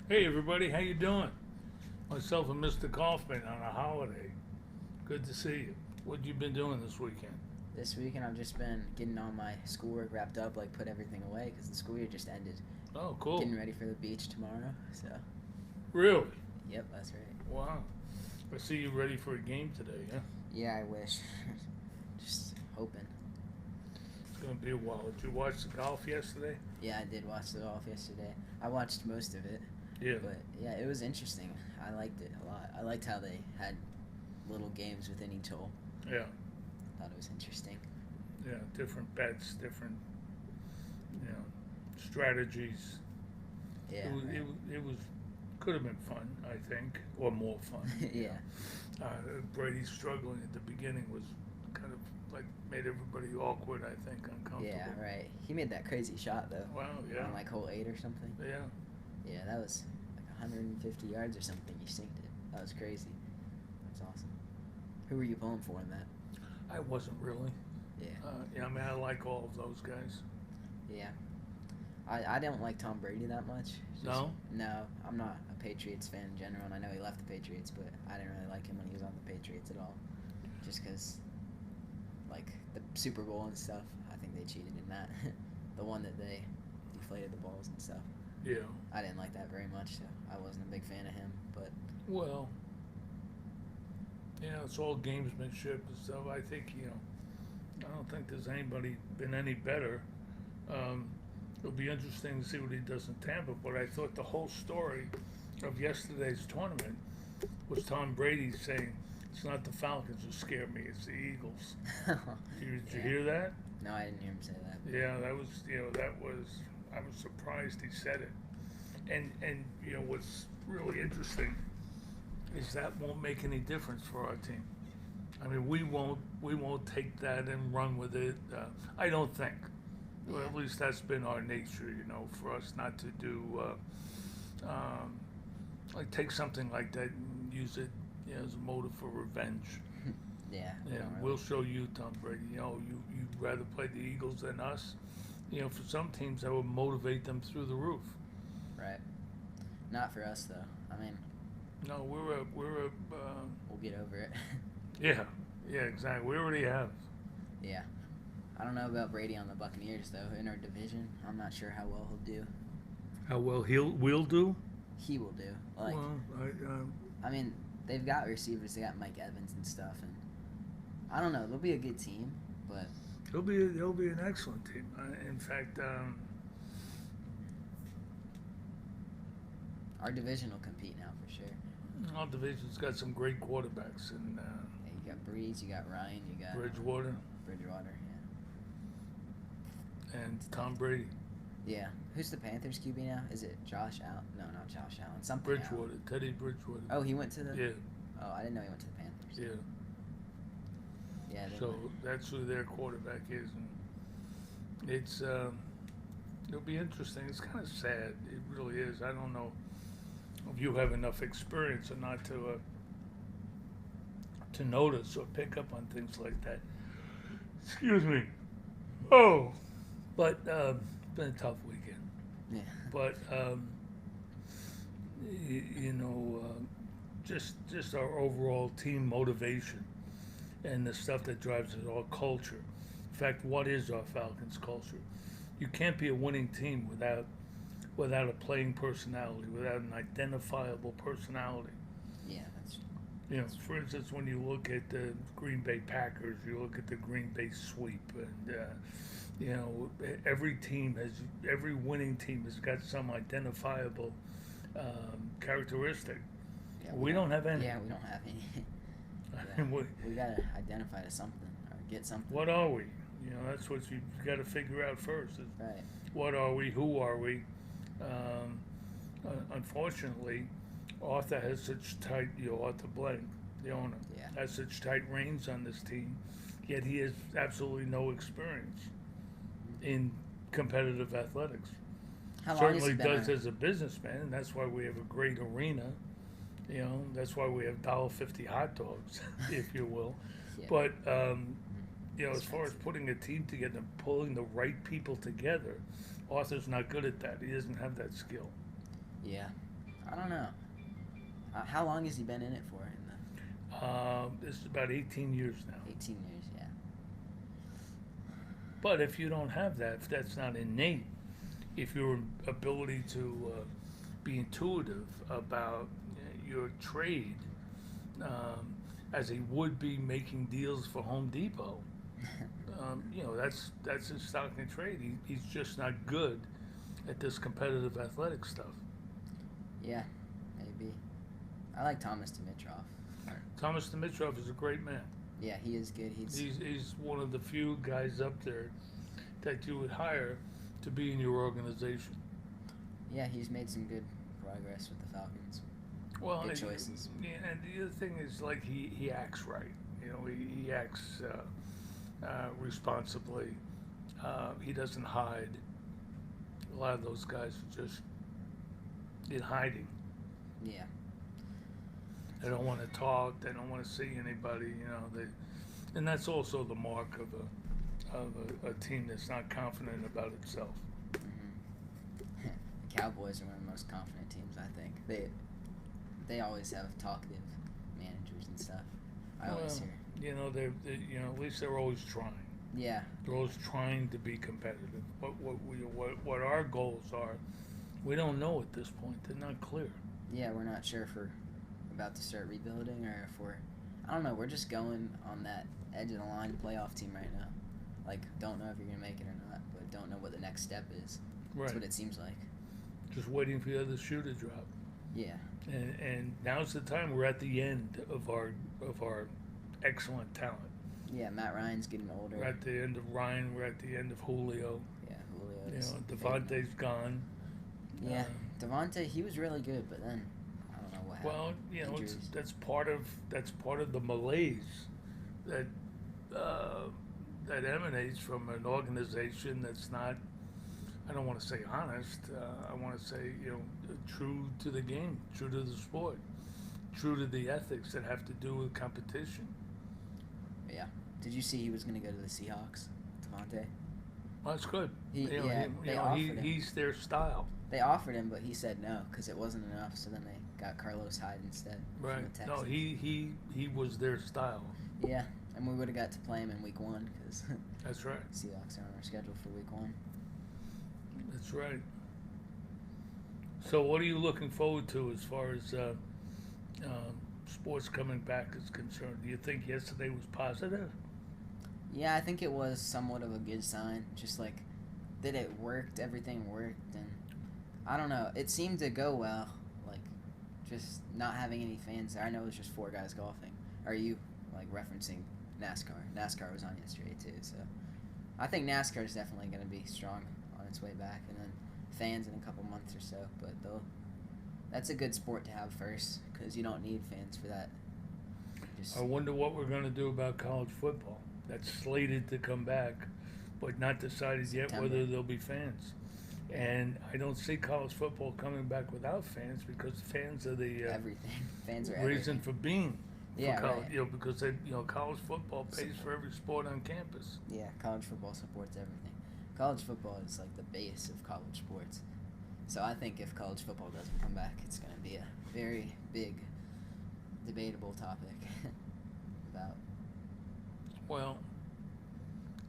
Hey everybody, how you doing? Myself and Mr. Kaufman on a holiday. Good to see you. What you been doing this weekend? This weekend I've just been getting all my schoolwork wrapped up, like put everything away because the school year just ended. Oh, cool. Getting ready for the beach tomorrow. So, Really? yep, that's right. Wow. I see you ready for a game today, huh? Yeah, I wish. Just hoping. It's gonna be a while. Did you watch the golf yesterday? Yeah, I did watch the golf yesterday. I watched most of it, Yeah. but yeah, it was interesting. I liked it a lot. I liked how they had little games within each hole. Yeah. Thought it was interesting. Yeah. Different bets, different, you know, strategies. Yeah, It right. was, it was could have been fun, I think, or more fun. Yeah, Brady struggling at the beginning was kind of like made everybody awkward, I think, uncomfortable. yeah, right. He made that crazy shot though Wow, yeah. on like hole 8 or something. Yeah. Yeah, that was like 150 yards or something. You synced it. That was crazy. That's awesome. Who were you pulling for in that? I wasn't really. Yeah, Yeah, I mean, I like all of those guys. yeah. I don't like Tom Brady that much. No? No, I'm not a Patriots fan in general, and I know he left the Patriots, but I didn't really like him when he was on the Patriots at all. Just because, like, the Super Bowl and stuff, I think they cheated in that. The one that they deflated the balls and stuff. Yeah. I didn't like that very much, so I wasn't a big fan of him, but Well, yeah, it's all gamesmanship and stuff. I think, I don't think there's anybody been any better. Um, it'll be interesting to see what he does in Tampa, but I thought the whole story of yesterday's tournament was Tom Brady saying, it's not the Falcons who scare me, it's the Eagles. Did you yeah. hear that? No, I didn't hear him say that. Yeah, that was, I was surprised he said it. And what's really interesting is that won't make any difference for our team. I mean, we won't take that and run with it. I don't think. Well, Yeah, at least that's been our nature, for us not to do like take something like that and use it, as a motive for revenge. yeah, we Yeah, don't we'll really. show you, Tom Brady. You'd rather play the Eagles than us. For some teams, that would motivate them through the roof. Right. Not for us though. I mean, No, we'll get over it. yeah, yeah, exactly. We already have. Yeah. I don't know about Brady on the Buccaneers though. In our division, I'm not sure how well he'll do. How well we'll do? He will do. Like, Well, I mean, they've got receivers. They got Mike Evans and stuff, and I don't know. They'll be a good team, but he'll be an excellent team. In fact, our division will compete now for sure. our division's got some great quarterbacks, and Yeah, you got Breeze, you got Ryan, you got Bridgewater Bridgewater. and Tom Brady. Yeah. Yeah. Who's the Panthers QB now? Is it Josh Allen? No, not Josh Allen. Something Bridgewater, Allen. Teddy Bridgewater. Oh, he went to the. Yeah, Oh, I didn't know he went to the Panthers. yeah. Yeah. They So went. that's who their quarterback is, and it'll be interesting. It's kind of sad. It really is. I don't know if you have enough experience or not to notice or pick up on things like that. Excuse me. Oh, but it's been a tough weekend. Yeah. But you know, just our overall team motivation and the stuff that drives it, our culture. In fact, what is our Falcons culture? You can't be a winning team without a playing personality, without an identifiable personality. Yeah. That's. For instance, when you look at the Green Bay Packers, you look at the Green Bay Sweep, and every winning team has got some identifiable characteristic. Yeah. We don't have any. Yeah, we don't have any. I Yeah. mean, We gotta identify to something or get something. what are we? That's what you've got to figure out first. Is Right. what are we? Who are we? Um, Unfortunately, Arthur has such tight, Arthur Blank, the owner, Yeah. has such tight reins on this team, yet he has absolutely no experience in competitive athletics. How long has Certainly he been? does as a businessman, and that's why we have a great arena. That's why we have $1.50 hot dogs, if you will. Yeah. But as far as putting a team together, pulling the right people together, Arthur's not good at that. He doesn't have that skill. Yeah. I don't know. How long has he been in it for? This is about 18 years now. 18 years, yeah. But if you don't have that, if that's not innate, if your ability to be intuitive about your trade, as he would be making deals for Home Depot, that's his stock and trade. He's just not good at this competitive athletic stuff. Yeah, maybe. I like Thomas Dimitrov. Thomas Dimitrov is a great man. Yeah, he is good. He's one of the few guys up there that you would hire to be in your organization. Yeah, he's made some good progress with the Falcons. Well, good choices. And the other thing is, like, he acts right. He acts responsibly. He doesn't hide. A lot of those guys are just in hiding. Yeah. They don't want to talk. They don't want to see anybody. And that's also the mark of a team that's not confident about itself. Mm-hmm. The Cowboys are one of the most confident teams, I think. They always have talkative managers and stuff. I always hear. They're at least they're always trying. Yeah. They're always trying to be competitive. But what our goals are, we don't know at this point. They're not clear. Yeah, we're not sure if we're about to start rebuilding or if I don't know, we're just going on that edge of the line playoff team right now. Like, don't know if you're going to make it or not, but don't know what the next step is. Right. That's what it seems like. Just waiting for the other shoe to drop. Yeah. And now's the time. We're at the end of our excellent talent. Yeah, Matt Ryan's getting older. We're at the end of Ryan. We're at the end of Julio. Yeah, Julio. Devontae's gone. Yeah, Devontae, he was really good, but then I don't know what happened. Well, that's part of the malaise that emanates from an organization that's not. I don't want to say honest. I want to say true to the game, true to the sport, true to the ethics that have to do with competition. Yeah. Did you see he was going to go to the Seahawks, Devontae? Well, that's good. They offered him. He's their style. They offered him, but he said no because it wasn't enough. So then they got Carlos Hyde instead. Right. From the Texans. No, he was their style. Yeah, and we would have got to play him in Week 1 because that's right. Seahawks are on our schedule for Week 1. That's right. So, what are you looking forward to as far as sports coming back is concerned? Do you think yesterday was positive? Yeah, I think it was somewhat of a good sign. Just like that it worked, everything worked, and I don't know. It seemed to go well. Like just not having any fans there. I know it was just 4 guys golfing. Are you like referencing NASCAR? NASCAR was on yesterday too, so I think NASCAR is definitely going to be strong on its way back, and then fans in a couple months or so. But that's a good sport to have first because you don't need fans for that. I wonder what we're going to do about college football. That's slated to come back, but not decided yet whether there'll be fans. And I don't see college football coming back without fans because fans are the everything. Fans are reason everything. for being. Yeah, college, right. Because college football pays for every sport on campus. Yeah, college football supports everything. College football is like the base of college sports. So I think if college football doesn't come back, it's going to be a very big, debatable topic about. Well,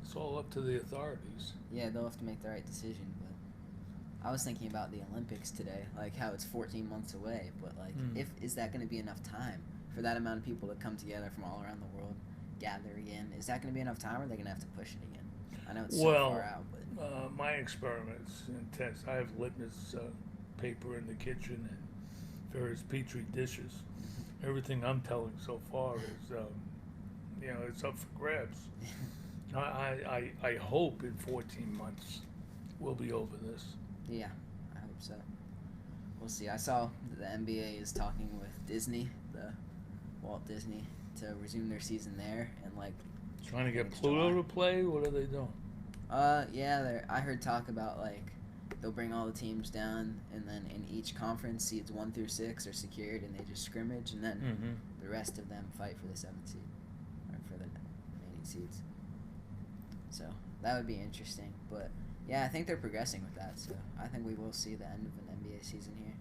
it's all up to the authorities. Yeah, they'll have to make the right decision. But I was thinking about the Olympics today, like how it's 14 months away. But like, is that going to be enough time for that amount of people to come together from all around the world, gather again? Is that going to be enough time, or are they going to have to push it again? I know it's so far out, but my experiments and tests. I have litmus paper in the kitchen and various petri dishes. Everything I'm telling so far is, it's up for grabs. I hope in 14 months we'll be over this. Yeah, I hope so. We'll see. I saw that the NBA is talking with Disney, the Walt Disney, to resume their season there and like. Trying to get Pluto to play? What are they doing? Yeah, I heard talk about like they'll bring all the teams down, and then in each conference, seeds 1 through 6 are secured, and they just scrimmage, and then the rest of them fight for the 7th seed or for the remaining seeds. So that would be interesting, but yeah, I think they're progressing with that. So I think we will see the end of an NBA season here.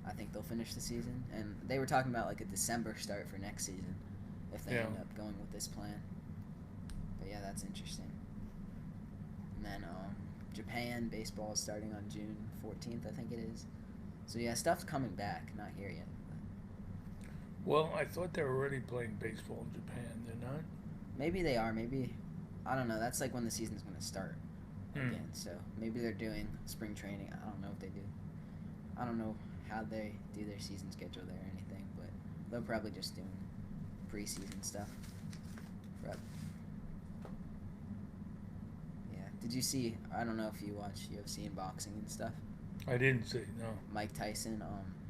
I think they'll finish the season. And they were talking about like a December start for next season if they end up going with this plan. But yeah, that's interesting. And then Japan baseball is starting on June 14th, I think it is. So yeah, stuff's coming back. Not here yet. Well, I thought they were already playing baseball in Japan. They're not? Maybe they are. Maybe, I don't know. That's like when the season's going to start again. So maybe they're doing spring training. I don't know what they do. I don't know how they do their season schedule there or anything, but they're probably just doing preseason stuff. Prep. Yeah. Did you see? I don't know if you watch UFC and boxing and stuff. I didn't see. No. Mike Tyson.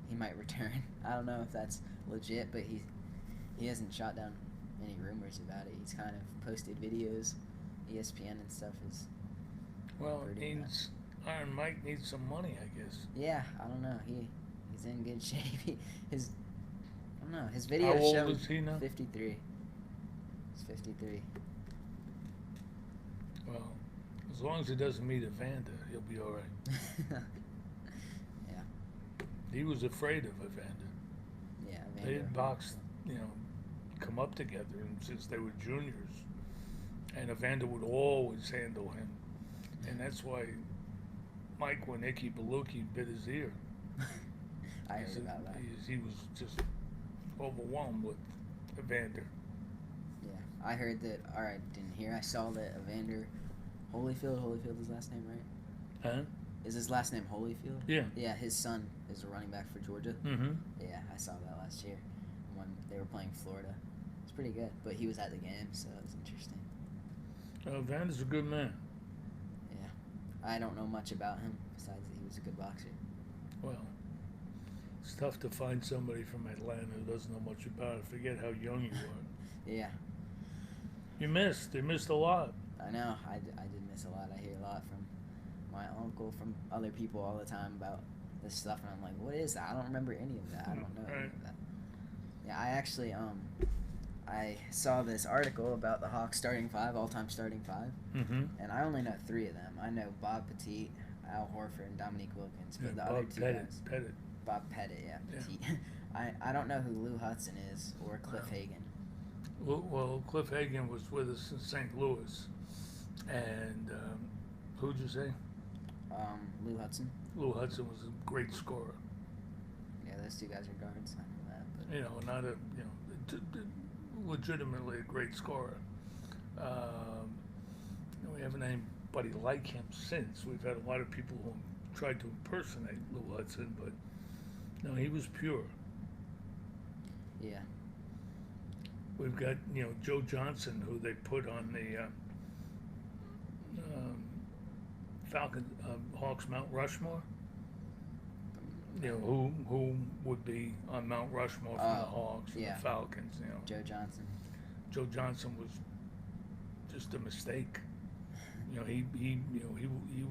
He might return. I don't know if that's legit, but he hasn't shot down any rumors about it. He's kind of posted videos. ESPN and stuff is. Well, Iron Mike needs some money, I guess. Yeah, I don't know. He's in good shape. I don't know. His video How old showed is he now? 53. He's 53. Well, as long as he doesn't meet Evander, he'll be all right. Yeah. He was afraid of Evander. Yeah. They had boxed, come up together since they were juniors. And Evander would always handle him. And that's why Mike Winicky Beluki bit his ear. I heard about that. He was just overwhelmed with Evander. Yeah. I heard that, I didn't hear. I saw that Evander Holyfield his last name, right? Huh? Is his last name Holyfield? Yeah. Yeah, his son is a running back for Georgia. Mm-hmm. Yeah, I saw that last year when they were playing Florida. It's pretty good, but he was at the game, so it was interesting. Evander's a good man. Yeah. I don't know much about him besides that he was a good boxer. Well, it's tough to find somebody from Atlanta who doesn't know much about it. Forget how young you are. Yeah. You missed. They missed a lot. I know. I did miss a lot. I hear a lot from my uncle, from other people all the time about this stuff, and I'm like, what is that? I don't remember any of that. I don't know any of that. Yeah, I actually, I saw this article about the Hawks starting five, all-time starting five, and I only know three of them. I know Bob Petit, Al Horford, and Dominique Wilkins, but the other two guys. Bob Pettit, yeah, Petit. I don't know who Lou Hudson is or Cliff Hagan. Well, Cliff Hagan was with us in St. Louis, and who'd you say? Lou Hudson. Lou Hudson was a great scorer. Yeah, those two guys are guards. I know that. But. Not a legitimately a great scorer. We haven't had anybody like him since. We've had a lot of people who tried to impersonate Lou Hudson, but no, he was pure. Yeah. We've got Joe Johnson, who they put on the Hawks Mount Rushmore. Who would be on Mount Rushmore from the Hawks and the Falcons? Joe Johnson. Joe Johnson was just a mistake. He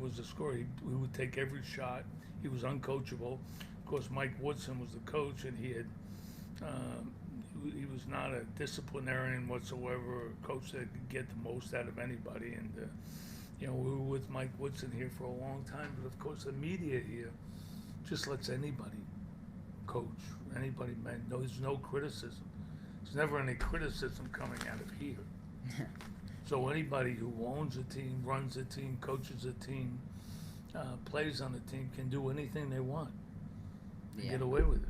was a scorer. He would take every shot. He was uncoachable. Of course, Mike Woodson was the coach, and he was not a disciplinarian whatsoever, a coach that could get the most out of anybody. And we were with Mike Woodson here for a long time, but of course the media here just lets anybody coach, anybody, man. No, there's no criticism. There's never any criticism coming out of here. So anybody who owns a team, runs a team, coaches a team, plays on a team can do anything they want and get away with it.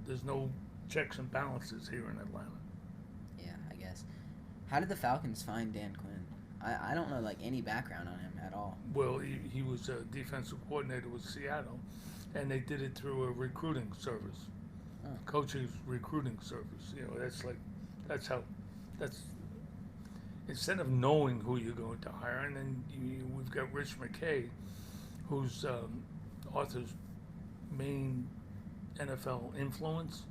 There's no checks and balances here in Atlanta. Yeah, I guess. How did the Falcons find Dan Quinn? I don't know any background on him at all. Well, he was a defensive coordinator with Seattle, and they did it through a recruiting service, coaching recruiting service. That's instead of knowing who you're going to hire, and then we've got Rich McKay, who's Arthur's main NFL influence,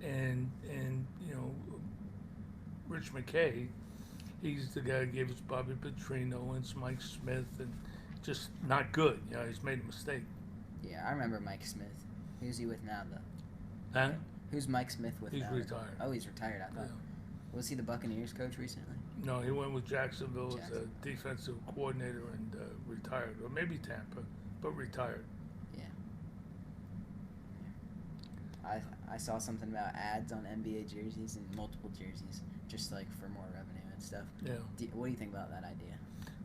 and Rich McKay. He's the guy who gave us Bobby Petrino and Mike Smith, and just not good. He's made a mistake. Yeah, I remember Mike Smith. Who's he with now, though? Huh? Who's Mike Smith with now? He's retired. Oh, he's retired, I thought. Yeah. Was he the Buccaneers coach recently? No, he went with Jacksonville as a defensive coordinator and retired. Or maybe Tampa, but retired. Yeah. I saw something about ads on NBA jerseys and multiple jerseys, just like for more revenue and stuff. Yeah. What do you think about that idea?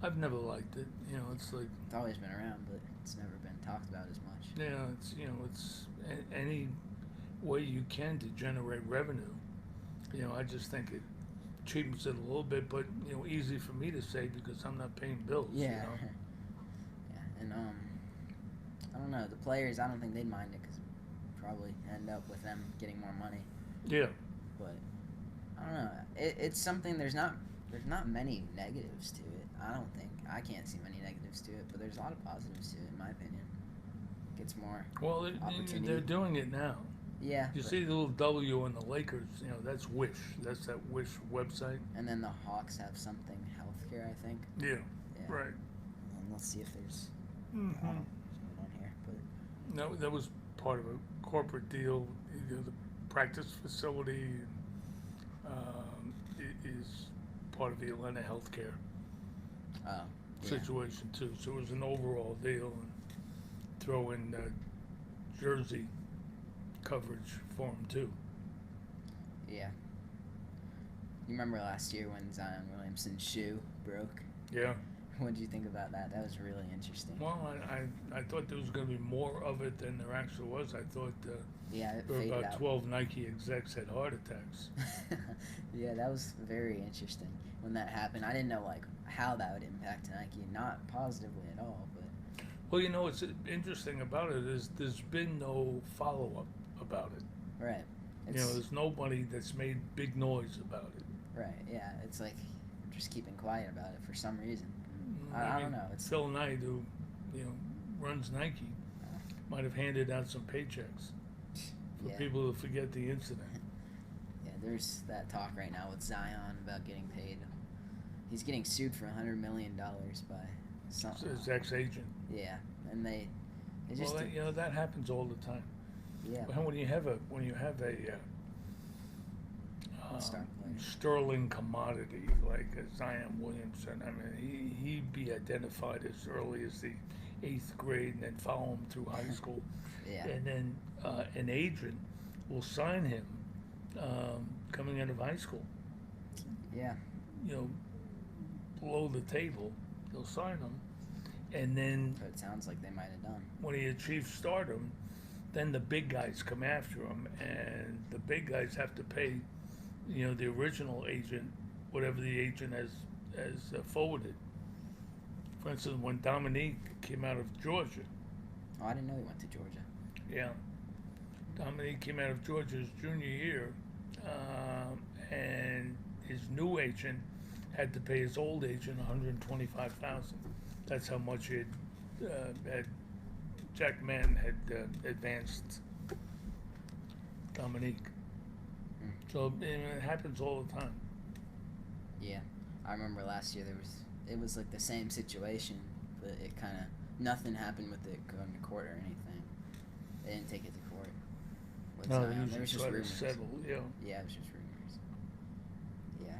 I've never liked it. You know, it's like, It's always been around, but it's never been talked about as much. yeah, it's, you know, it's any way you can to generate revenue. You know, I just think it cheapens it a little bit, but, you know, easy for me to say because I'm not paying bills. Yeah. You know? Yeah, and I don't know, the players. I don't think they'd mind it because probably end up with them getting more money. Yeah. But I don't know. It's something. There's not many negatives to it. I can't see many negatives to it, but there's a lot of positives to it, in my opinion. Gets more Well, opportunity. they're doing it now. Yeah. You see the little W on the Lakers, you know, that's Wish. That's that Wish website. And then the Hawks have something healthcare, I think. Yeah. Yeah. Right. And let's see if there's. Mm-hmm. I don't know what's going on here, but No, that was part of a corporate deal. You know, the practice facility is part of the Atlanta healthcare yeah. situation too. So it was an overall deal, and throw in jersey coverage for them too. Yeah. You remember last year when Zion Williamson's shoe broke? Yeah. What did you think about that? That was really interesting. Well, I thought there was going to be more of it than there actually was. I thought Yeah, it there were faded about out. 12 Nike execs had heart attacks. Yeah, that was very interesting when that happened. I didn't know like how that would impact Nike, not positively at all, but Well, you know, what's interesting about it is there's been no follow-up about it. right. You know, there's nobody that's made big noise about it. Right. Yeah, it's like we're just keeping quiet about it for some reason. I mean, don't know. It's Phil Knight, who, you know, runs Nike, might have handed out some paychecks for Yeah. people to forget the incident. Yeah, there's that talk right now with Zion about getting paid. He's getting sued for $100 million by some. His ex-agent. Yeah, and they just Well, you know, that happens all the time. yeah. When you have a Star player. sterling commodity like Zion Williamson, I mean, he'd be identified as early as the 8th grade and then follow him through high school. Yeah. And then an agent will sign him coming out of high school. Yeah. You know, below the table, he'll sign him. And then So it sounds like they might have done. when he achieves stardom, then the big guys come after him, and the big guys have to pay, you know, the original agent whatever the agent has forwarded. For instance, when Dominique came out of Georgia, Oh, I didn't know he went to Georgia. yeah, Dominique came out of Georgia his junior year, and his new agent had to pay his old agent $125,000. That's how much had Jack Mann had advanced Dominique. So it happens all the time. Yeah, I remember last year it was like the same situation, but it kind of nothing happened with it going to court or anything. They didn't take it to court. With No, Zion. they There was usually just try to rumors. settle. Yeah. Yeah, it was just rumors. Yeah.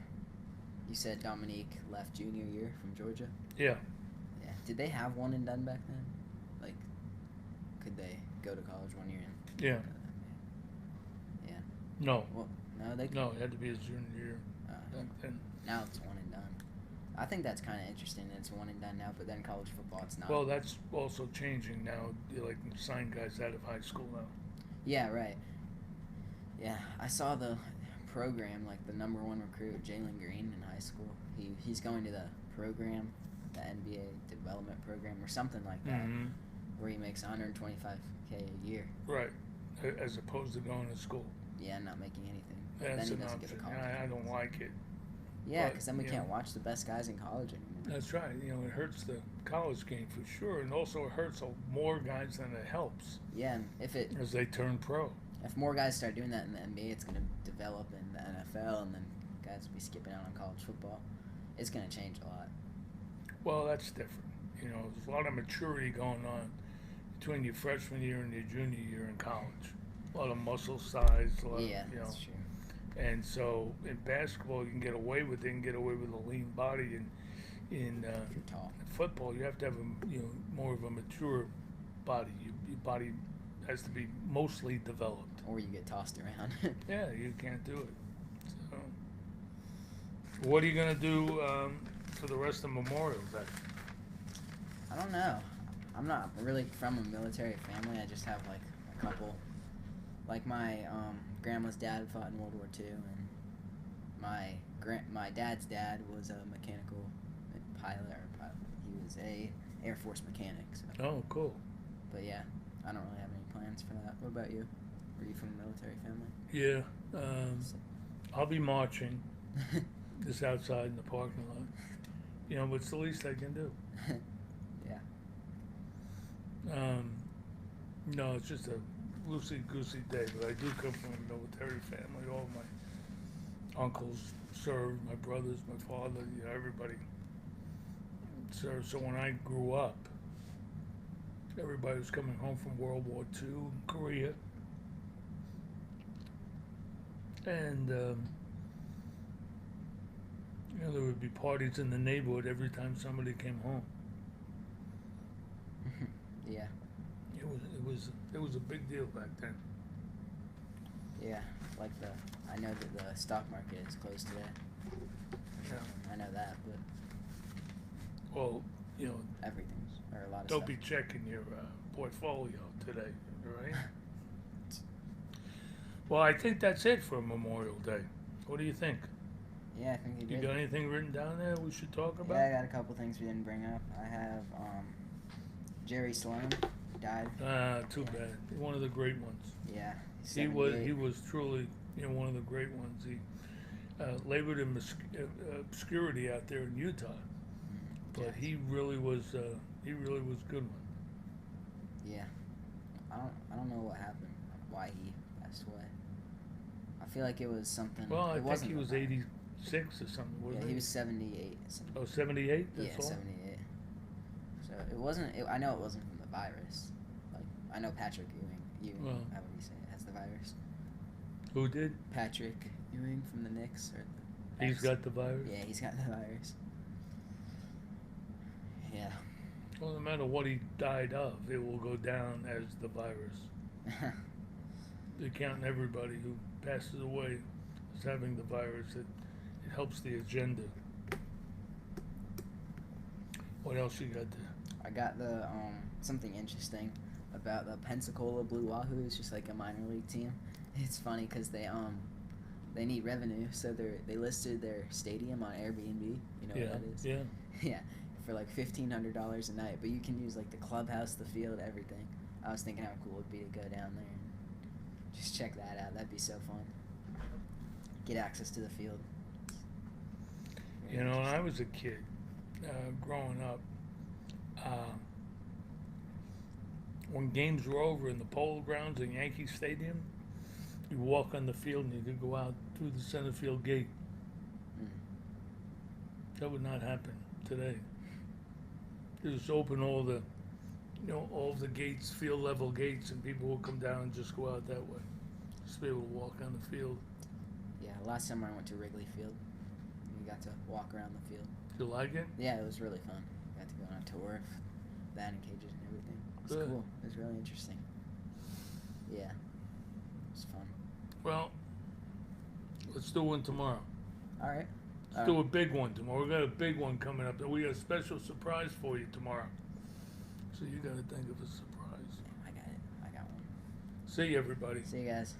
You said Dominique left junior year from Georgia? Yeah. Yeah. Did they have one and done back then? Like, could they go to college 1 year and Yeah. Yeah. No. Well, no, they could. No, it had to be his junior year Uh, back then. now it's one and done. I think that's kind of interesting that it's one and done now, but then college football, it's not. Well, that's also changing now. You like sign guys out of high school now. Yeah, right. Yeah, I saw the program, like the number one recruit, Jalen Green in high school. He's going to the program, the NBA development program or something like that, Mm-hmm. where he makes $125K a year. Right. As opposed to going to school. Yeah, not making anything. That's then he an doesn't get option. a college. I don't like it. Yeah, but, because then we you can't know. watch the best guys in college anymore. That's right. You know, it hurts the college game for sure, and also it hurts more guys than it helps Yeah, and as they turn pro. if more guys start doing that in the NBA, it's going to develop in the NFL, and then guys will be skipping out on college football. It's going to change a lot. Well, that's different. You know, there's a lot of maturity going on between your freshman year and your junior year in college. A lot of muscle size, a lot Yeah, of, you know. that's true. And so in basketball, you can get away with it and get away with a lean body. And in If you're tall. football, you have to have more of a mature body. Your body has to be mostly developed. Or you get tossed around. Yeah, you can't do it. So, what are you gonna do for the rest of Memorial Day? I don't know. I'm not really from a military family. I just have like a couple. Like my grandma's dad fought in World War II, and my dad's dad was a mechanical pilot. He was a Air Force mechanic. So. Oh, cool. But yeah, I don't really have any plans for that. What about you? Were you from a military family? Yeah, I'll be marching just outside in the parking lot. You know, it's the least I can do. Yeah. No, it's just a loosey-goosey day, but I do come from a military family. All my uncles served, my brothers, my father, you know, everybody served. So when I grew up, everybody was coming home from World War II, Korea. And, you know, there would be parties in the neighborhood every time somebody came home. Yeah. It was a big deal back then. Yeah. Like I know that the stock market is closed today. Yeah. I know that, but Well, you know, everything's, or a lot of don't stuff. be checking your portfolio today, right? Well, I think that's it for Memorial Day. What do you think? Yeah, I think you You did. got anything written down there we should talk about? Yeah, I got a couple things we didn't bring up. I have Jerry Sloan died. Too Yeah. bad. One of the great ones. Yeah. He was 78. truly, you know, one of the great ones. He labored in obscurity out there in Utah, but Yes. he really was a good one. Yeah. I don't know what happened. Why he passed away. I feel like it was something. Well, I it think wasn't he was the virus. 86 or something, wasn't Yeah, he was 78. Something. Oh, 78? Yeah, That's all? 78. So it wasn't. I know it wasn't from the virus. Like I know Patrick Ewing. Well. How would you say it? Has the virus? Who did? Patrick Ewing from the Knicks, or the He's X? got the virus? Yeah, he's got the virus. Yeah. Well, no matter what he died of, it will go down as the virus. They're counting everybody who passes away as having the virus. It helps the agenda. What else you got there? I got the something interesting about the Pensacola Blue Wahoos, just like a minor league team. It's funny because they need revenue, so they listed their stadium on Airbnb. You know Yeah, what that is? yeah. Yeah, for like $1,500 a night, but you can use like the clubhouse, the field, everything. I was thinking how cool it'd be to go down there and just check that out. That'd be so fun. Get access to the field. You know, when I was a kid, growing up, when games were over in the Polo Grounds in Yankee Stadium, you walk on the field and you could go out through the center field gate. That would not happen today. They just open all the gates, field level gates, and people will come down and just go out that way. Just be able to walk on the field. Yeah, last summer I went to Wrigley Field. We got to walk around the field. You like it? Yeah, it was really fun. Got to go on a tour of batting cages and everything. It was Good. cool. It was really interesting. Yeah, it was fun. Well, let's do one tomorrow. All right. Let's do a big one tomorrow. We got a big one coming up. We got a special surprise for you tomorrow. So you got to think of a surprise. I got it. I got one. See you, everybody. See you guys.